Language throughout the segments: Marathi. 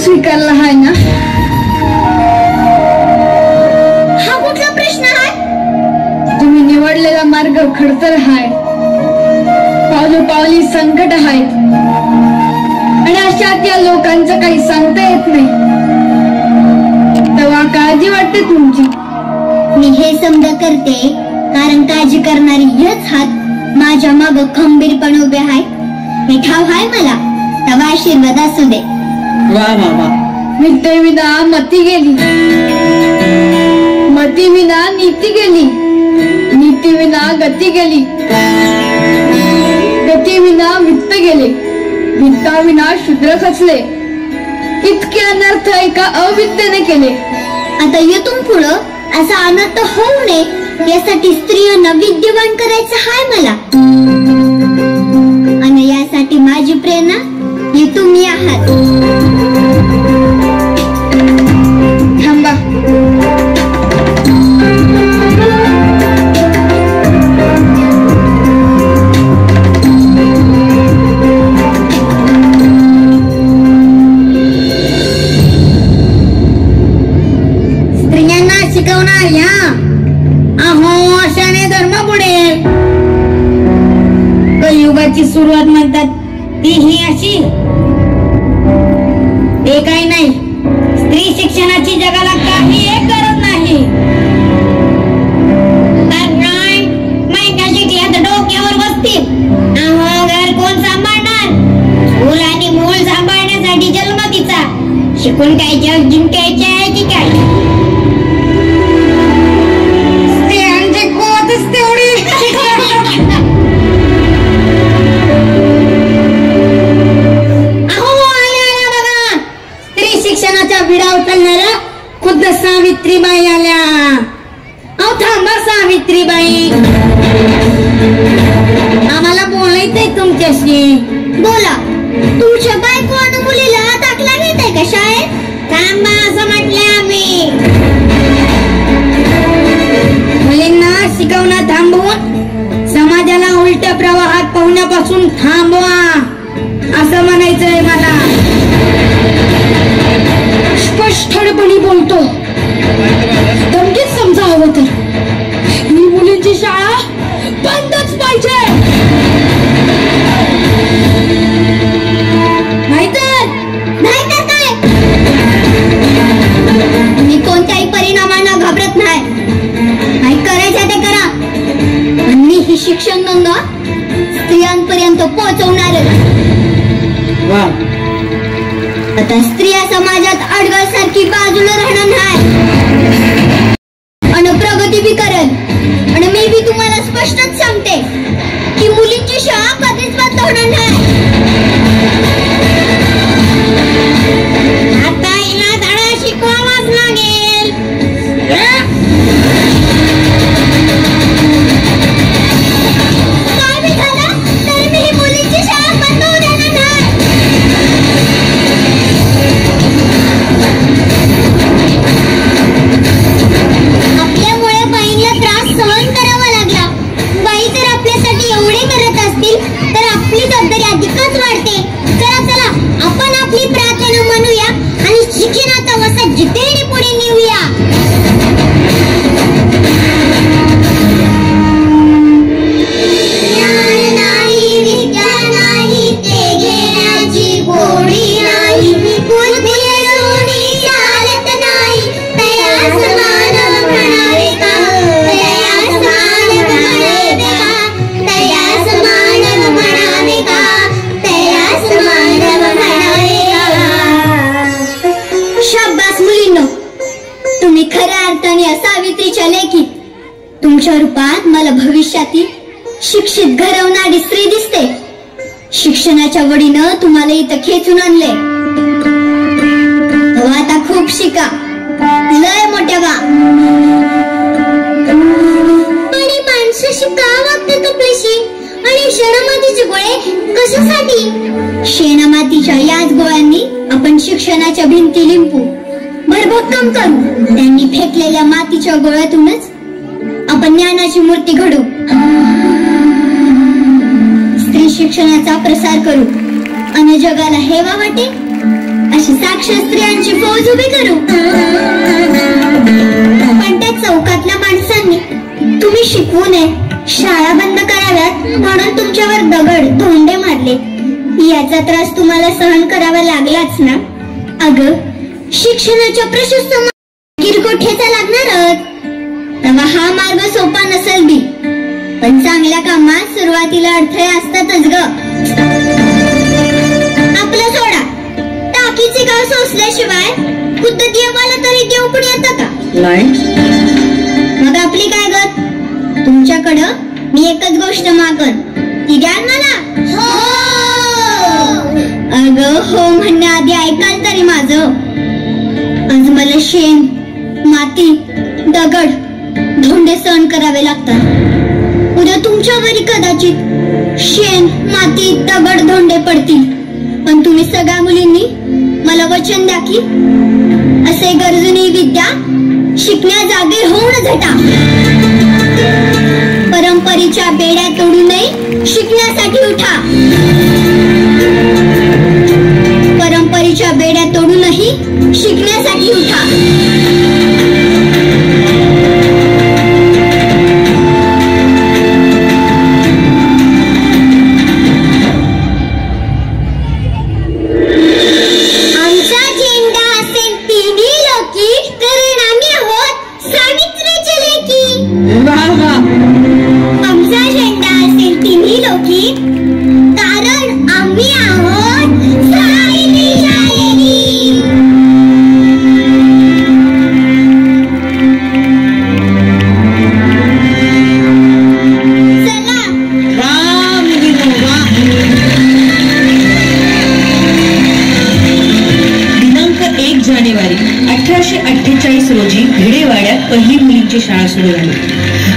स्वीकारला आहे ना? हा कुठला प्रश्न आहे? तुम्ही निवडलेला मार्ग खडतर आहे, पावलोपावली संकट आहेत आणि अशात या लोकांचं काही सांगता येत नाही, तेव्हा काळजी वाटते तुमची. मी हे समजा करते कारण काळजी करणारी हेच हात माझ्या माग खंबीरपणे उभे आहेत हे ठाव आहे मला. तवा आशीर्वाद असू दे. वा वा वा. विद्येविना मती गेली, मतीविना नीती गेली, नीतीविना गती गेली, गतीविना वित्त गेले, वित्ताविना शूद्र खचले. इतके अनर्थ एका अविद्येने केले. आता येथून पुढं असा अनर्थ होऊ नये यासाठी स्त्रियांना विद्यवान करायचं हाय मला. आणि यासाठी माझी प्रेरणा ही तुम्ही आहात. थांबा. स्त्रियांना शिकवणार या अहो अशाने धर्म बुडेल. कलियुगाची सुरुवात म्हणतात ती ही अशी. ते काही नाही, स्त्री शिक्षणाची जगाला काही एक गरज नाही. तर काय मायका शिकल्यात डोक्यावर बसतील. अहो घर कोण सांभाळणार? चूल आणि मूल सांभाळण्यासाठी जन्म तिचा. शिकून काय जग जिंकायचे आहे की काय? स्त्रियांची कोतच तेवढी. शिक्षणाच्या विडा उचलणाऱ्या खुद्द सावित्रीबाई आल्या. अहो थांबा सावित्रीबाई, आम्हाला बोलायचंय तुमच्याशी. बोला. तुमच्या बायको आणि मुलीला दाखला घेताय का शाळेत? थांबा असं म्हटलंय आम्ही. मुलींना शिकवणं थांबवून समाजाला उलट्या प्रवाहात पाहुण्यापासून थांबवा असं म्हणायचंय मला. स्पष्टपणे बोलतो, धमकीत समजावं तर मी मुलींची शाळा बंदच पाहिजे. नाहीतर काय? मी कोणत्याही परिणामांना घाबरत नाही. काय करायचं ते करा. आणि ही शिक्षण नोंद स्त्रियांपर्यंत पोहोचवणारच. आता स्त्रिया समाजात अडगळसारखी बाजूला राहणार नाही आणि प्रगती बी करेल. आणि मी बी तुम्हाला स्पष्टच सांगते की मुलींची शाळा कधीच बंद होणार नाही. आता हिला धडा शिकवावाच लागेल. काय बी झालं तरी मी ही मुलींची शाळा बंद होऊ देणार नाही. आपल्यामुळे बाईला त्रास सहन करावा लागला. बाई जर आपल्यासाठी एवढे करत असतील तर आपली जबाबदारी अधिकच वाढते. चला आपण आपली प्रार्थना म्हणूया आणि शिक्षणाचा वसा जिथे पुढे नेऊया. ज्ञान नाही विद्या नाही ते घेण्याची गोडी नाही. बुद्धी सोडी चालत नाही. तया समान म्हणावे का? तया समान म्हणावे का? तया समान म्हणावे का? तया समान म्हणावे का? शाबास मुलींनो, तुम्ही खऱ्या अर्थाने सावित्रीच्या लेखी. तुमच्या रूपात मला भविष्यातील शिक्षित घडवणारी स्त्री दिसते. शिक्षणाच्या वडीनं तुम्हाला इथं खेचून आणले. आता खूप शिका, लय मोठ्या वा. आणि माणसाशी का वागतात आपल्याशी? आणि शेणामातीचे गोळे कशासाठी? शेणामातीच्या याच गोळ्यांनी आपण शिक्षणाच्या भिंती लिंपू, भरभक्कम करू. त्यांनी फेकलेल्या मातीच्या गोळ्यातूनच आपण ज्ञानाची मूर्ती घडू. स्त्री शिक्षणाचा प्रसार करू आणि जगाला हेवा वाटे अशी साक्षर स्त्रियांची फौज उभी करू. पण त्या चौकातल्या माणसांनी तुम्ही शिकवू नये, शाळा बंद कराव्यात म्हणून तुमच्यावर दगड धोंडे मारले. याचा त्रास तुम्हाला सहन करावा लागलाच ना. अगं, शिक्षणाच्या प्रशस्त किरकोठ्याचा लागणारच. तेव्हा हा मार्ग सोपा नसेल बी, पण चांगल्या कामात सुरुवातीला अडथळे असतातच ग. आपलं सोडा, टाकीचे गाव सोसल्याशिवाय खुद्द देवाला तरी देव पुढे येतं का? नाही. मग आपली काय गत? तुमच्याकडं मी एकच गोष्ट मागन, ती द्याल मला? अगं हो म्हणण्याआधी ऐकाल तरी माझं. आज मला शेण, माती, दगड, धोंडे सहन करावे लागतात. उद्या तुमच्या घरी कदाचित शेण, माती, दगड, धोंडे पडतील. पण तुम्ही सगळ्या मुलींनी मला वचन द्या की असे गरजूनी विद्या शिकण्या जागे होऊन झटा. परंपरेच्या बेड्या तोडू नये, शिकण्यासाठी उठा. परंपरेच्या बेड्या तोडूनही शिकण्यासाठी उठा. जानेवारी 1848 रोजी भिडेवाड्यात पहिली मुलींची शाळा सुरू झाली.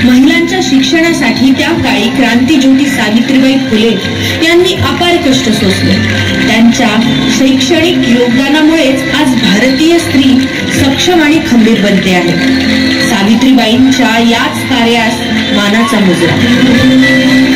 महिलांच्या शिक्षणासाठी त्या काळी क्रांतीज्योती सावित्रीबाई फुले यांनी अपार कष्ट सोसले. त्यांच्या शैक्षणिक योगदानामुळेच आज भारतीय स्त्री सक्षम आणि खंबीर बनते आहे. सावित्रीबाईंच्या याच कार्यास मानाचा मुजरा.